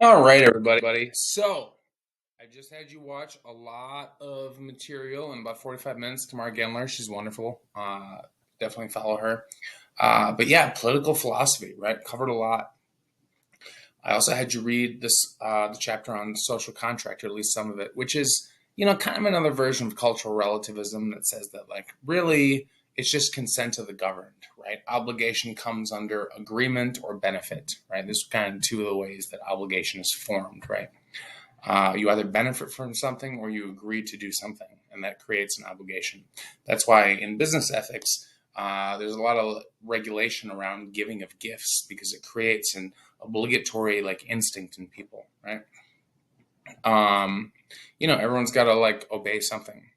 All right, everybody. So, I just had you watch a lot of material in about 45 minutes. Tamara Gendler, she's wonderful. Definitely follow her. But yeah, political philosophy, right? Covered a lot. I also had you read the chapter on social contract, or at least some of it, which is, kind of another version of cultural relativism that says that, like, really, it's just consent of the governed, right? Obligation comes under agreement or benefit, right? This is kind of two of the ways that obligation is formed, right? You either benefit from something or you agree to do something, and that creates an obligation. That's why in business ethics, there's a lot of regulation around giving of gifts because it creates an obligatory like instinct in people, right? Um, everyone's got to like obey something.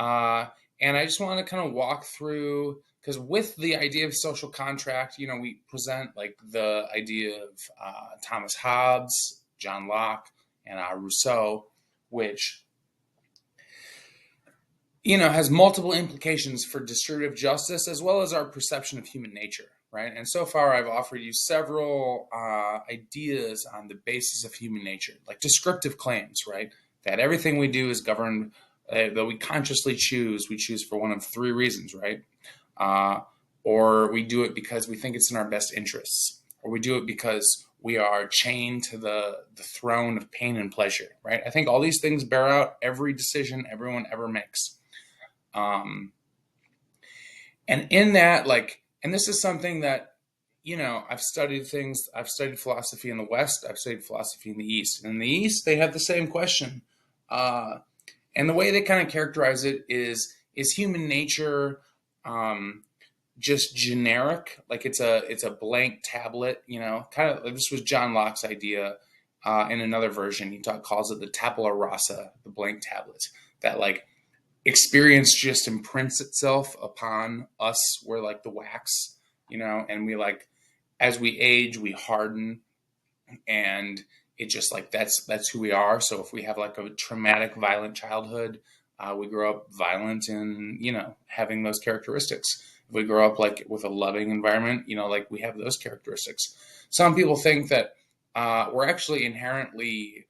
Uh, and I just want to kind of walk through because with the idea of social contract, we present like the idea of Thomas Hobbes, John Locke, and Rousseau, which has multiple implications for distributive justice as well as our perception of human nature, right? And so far, I've offered you several ideas on the basis of human nature, like descriptive claims, right? That everything we do is governed, that we consciously choose. We choose for one of three reasons, right? Uh, or we do it because we think it's in our best interests, or we do it because we are chained to the throne of pain and pleasure, right? I think all these things bear out every decision everyone ever makes. Um, and in that, like, and this is something that, I've studied things, I've studied philosophy in the West, I've studied philosophy in the East. And in the East, they have the same question. Uh, and the way they kind of characterize it is human nature just generic? Like it's a blank tablet, kind of this was John Locke's idea. In another version, calls it the tabula rasa, the blank tablet, that like experience just imprints itself upon us. We're like the wax, and we like as we age we harden, and it just like that's who we are. So if we have like a traumatic violent childhood, we grow up violent and having those characteristics. If we grow up like with a loving environment, like we have those characteristics. Some people think that we're actually inherently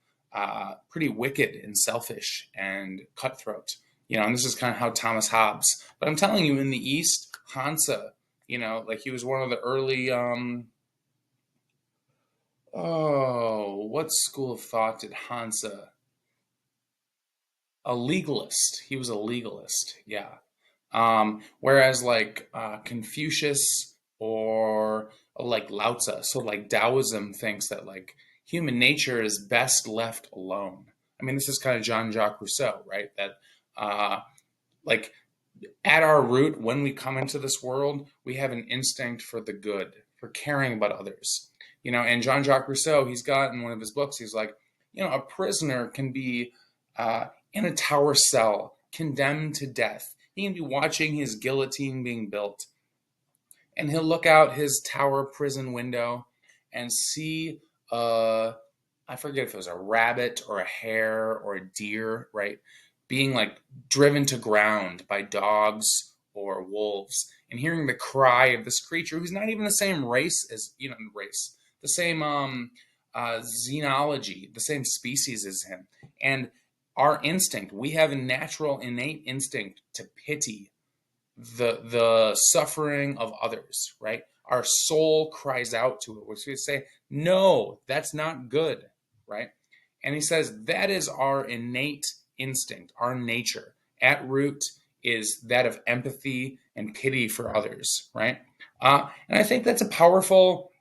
pretty wicked and selfish and cutthroat, and this is kind of how Thomas Hobbes. But I'm telling you, in the East, Hansa, like he was one of the early what school of thought did Hansa? A legalist. He was a legalist. Yeah. Whereas like Confucius or like Lao Tzu, so like Taoism thinks that like human nature is best left alone. I mean, this is kind of Jean-Jacques Rousseau, right? That like at our root, when we come into this world, we have an instinct for the good, for caring about others. And Jean-Jacques Rousseau, he's got in one of his books, he's like, a prisoner can be in a tower cell, condemned to death. He can be watching his guillotine being built, and he'll look out his tower prison window and see I forget if it was a rabbit or a hare or a deer, right? Being like driven to ground by dogs or wolves, and hearing the cry of this creature who's not even the same race as, the same xenology, the same species as him. And our instinct, we have a natural, innate instinct to pity the suffering of others, right? Our soul cries out to it, which we say, no, that's not good, right? And he says that is our innate instinct, our nature. At root is that of empathy and pity for others, right? And I think that's a powerful,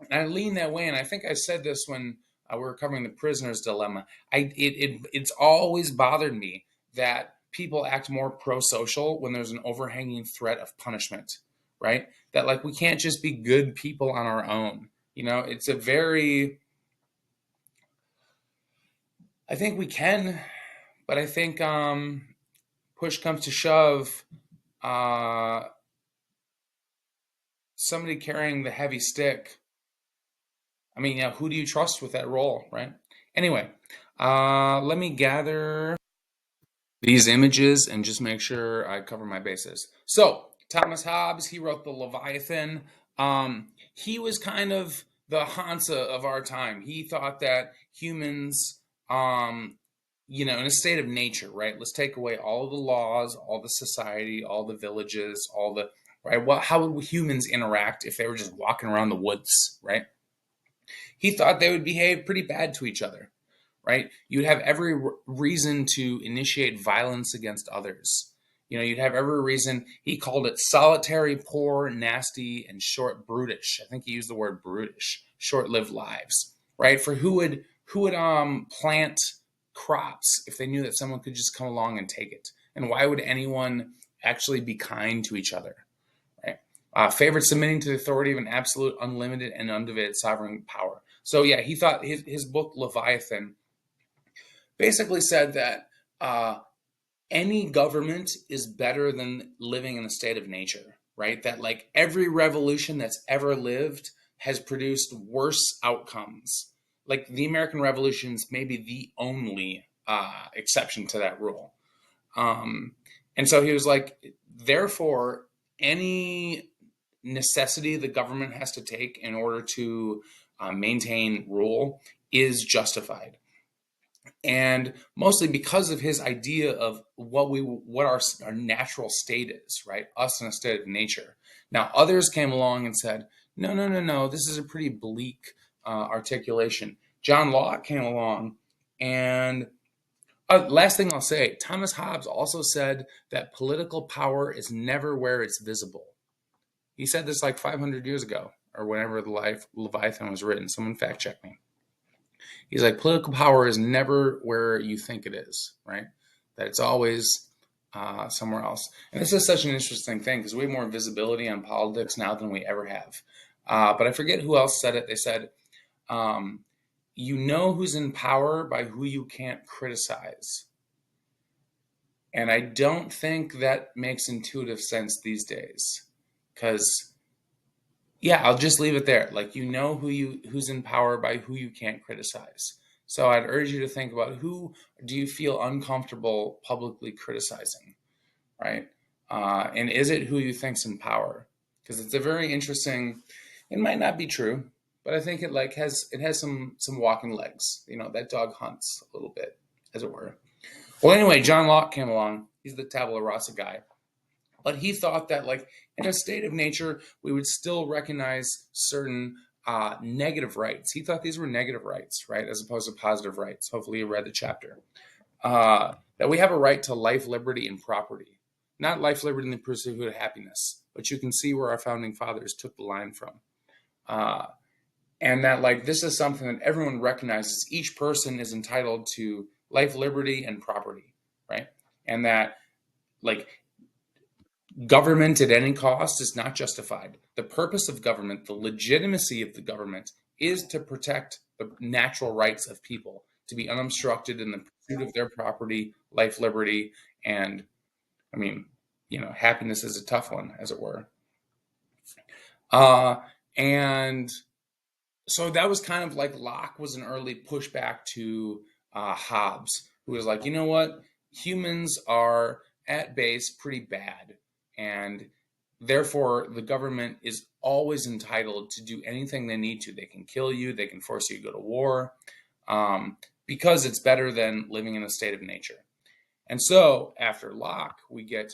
and I lean that way. And I think I said this when we were covering the prisoner's dilemma. It's always bothered me that people act more pro-social when there's an overhanging threat of punishment, right? That like we can't just be good people on our own. It's a very, I think we can, but I think push comes to shove, uh, somebody carrying the heavy stick. I mean, who do you trust with that role, right? Anyway, let me gather these images and just make sure I cover my bases. So, Thomas Hobbes, he wrote the Leviathan. He was kind of the Hansa of our time. He thought that humans, in a state of nature, right? Let's take away all the laws, all the society, all the villages, all the right. Well, how would humans interact if they were just walking around the woods, right? He thought they would behave pretty bad to each other, right? You'd have every reason to initiate violence against others. You'd have every reason. He called it solitary, poor, nasty, and short, brutish. I think he used the word brutish, short-lived lives, right? For who would plant crops if they knew that someone could just come along and take it? And why would anyone actually be kind to each other, right? Favored submitting to the authority of an absolute, unlimited, and undivided sovereign power. So yeah, he thought his book Leviathan basically said that any government is better than living in a state of nature, right? That like every revolution that's ever lived has produced worse outcomes. Like the American Revolution is maybe the only exception to that rule. And so he was like, therefore, any necessity the government has to take in order to maintain rule is justified. And mostly because of his idea of what our natural state is, right? Us in a state of nature. Now, others came along and said, no, no, no, no, this is a pretty bleak articulation. John Locke came along, and last thing I'll say, Thomas Hobbes also said that political power is never where it's visible. He said this like 500 years ago, or whenever the Leviathan was written. Someone fact check me. He's like, political power is never where you think it is, right? That it's always somewhere else. And this is such an interesting thing because we have more visibility on politics now than we ever have. But I forget who else said it. They said, you know who's in power by who you can't criticize. And I don't think that makes intuitive sense these days because, yeah, I'll just leave it there. Like, who's in power by who you can't criticize. So I'd urge you to think about who do you feel uncomfortable publicly criticizing, right? And is it who you think's in power? Because it's a very interesting. It might not be true, but I think it has some walking legs. That dog hunts a little bit, as it were. Well, anyway, John Locke came along. He's the tabula rasa guy. But he thought that, like, in a state of nature, we would still recognize certain negative rights. He thought these were negative rights, right, as opposed to positive rights. Hopefully you read the chapter. That we have a right to life, liberty, and property. Not life, liberty, and the pursuit of happiness. But you can see where our founding fathers took the line from. And that, like, this is something that everyone recognizes. Each person is entitled to life, liberty, and property, right? And that, like, government at any cost is not justified. The purpose of government, the legitimacy of the government, is to protect the natural rights of people, to be unobstructed in the pursuit of their property, life, liberty, and, I mean, happiness is a tough one, as it were. And so that was kind of like Locke was an early pushback to Hobbes, who was like, you know what? Humans are at base pretty bad. And therefore, the government is always entitled to do anything they need to. They can kill you. They can force you to go to war because it's better than living in a state of nature. And so after Locke, we get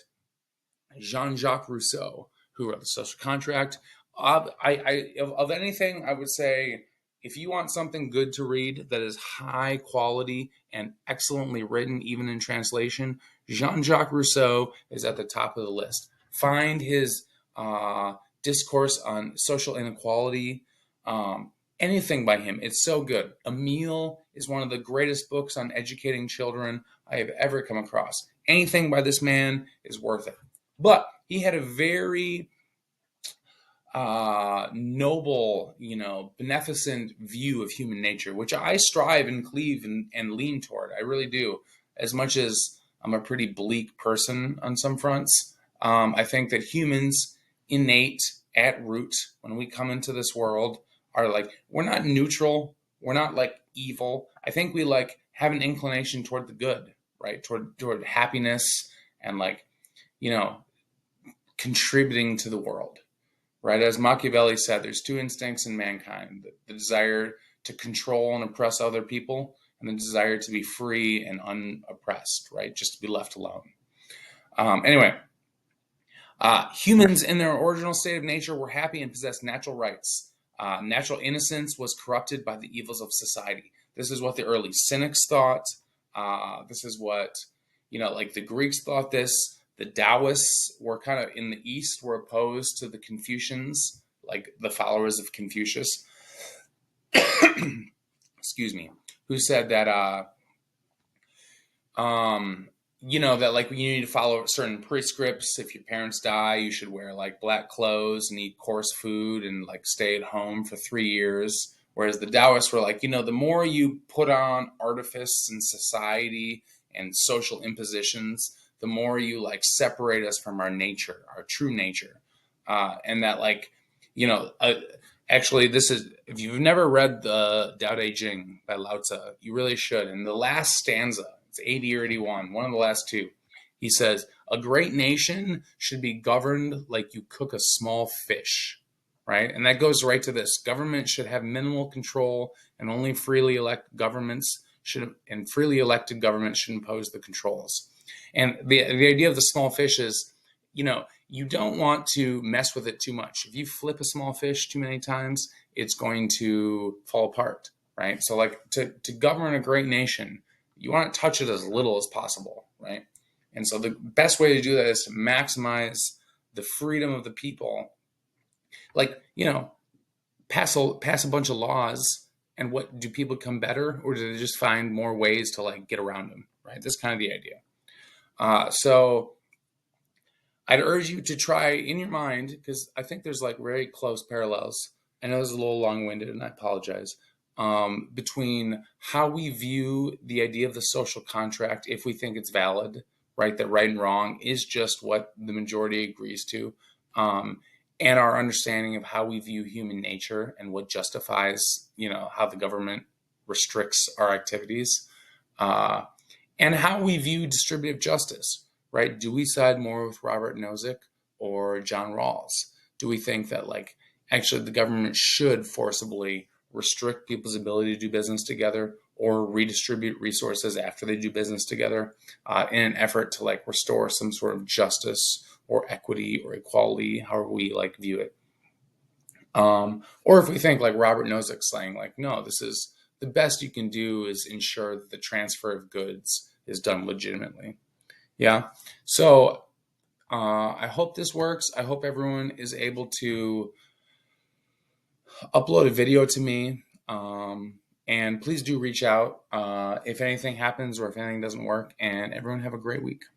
Jean-Jacques Rousseau, who wrote The Social Contract. Of anything, I would say if you want something good to read that is high quality and excellently written, even in translation, Jean-Jacques Rousseau is at the top of the list. Find his discourse on social inequality, anything by him. It's so good. Emile is one of the greatest books on educating children I have ever come across. Anything by this man is worth it. But he had a very noble, beneficent view of human nature, which I strive and cleave and lean toward. I really do. As much as I'm a pretty bleak person on some fronts, I think that humans, innate at root, when we come into this world, are like, we're not neutral. We're not like evil. I think we like have an inclination toward the good, right? Toward happiness and, like, contributing to the world. right? As Machiavelli said, there's two instincts in mankind: the desire to control and oppress other people, and the desire to be free and unoppressed, right? Just to be left alone. Anyway, humans in their original state of nature were happy and possessed natural rights. Natural innocence was corrupted by the evils of society. This is what the early Cynics thought. This is what, like the Greeks thought this. The Taoists were kind of in the East, were opposed to the Confucians, like the followers of Confucius. Excuse me, who said that that like you need to follow certain prescripts. If your parents die, you should wear like black clothes and eat coarse food and like stay at home for 3 years. Whereas the Taoists were like, the more you put on artifice and society and social impositions, the more you like separate us from our nature, our true nature. And that like, you know, uh, actually, this is, if you've never read the Tao Te Ching by Lao Tzu, you really should. In the last stanza, it's 80 or 81, one of the last two, he says, a great nation should be governed like you cook a small fish, right? And that goes right to this. Government should have minimal control, and only freely elected governments should impose the controls. And the idea of the small fish is, you don't want to mess with it too much. If you flip a small fish too many times, it's going to fall apart, right? So like to govern a great nation, you want to touch it as little as possible, right? And so the best way to do that is to maximize the freedom of the people. Like, pass a bunch of laws, and what do people become better, or do they just find more ways to like get around them, right? That's kind of the idea. So I'd urge you to try in your mind, because I think there's like very close parallels. I know this is a little long-winded, and I apologize. Between how we view the idea of the social contract, if we think it's valid, right? That right and wrong is just what the majority agrees to, and our understanding of how we view human nature and what justifies, how the government restricts our activities, uh, and how we view distributive justice, right? Do we side more with Robert Nozick or John Rawls? Do we think that like actually the government should forcibly restrict people's ability to do business together or redistribute resources after they do business together, in an effort to like restore some sort of justice or equity or equality, however we like view it? Or if we think like Robert Nozick saying like, no, this is the best you can do is ensure that the transfer of goods is done legitimately. Yeah. So I hope this works. I hope everyone is able to upload a video to me. And please do reach out if anything happens or if anything doesn't work. And everyone have a great week.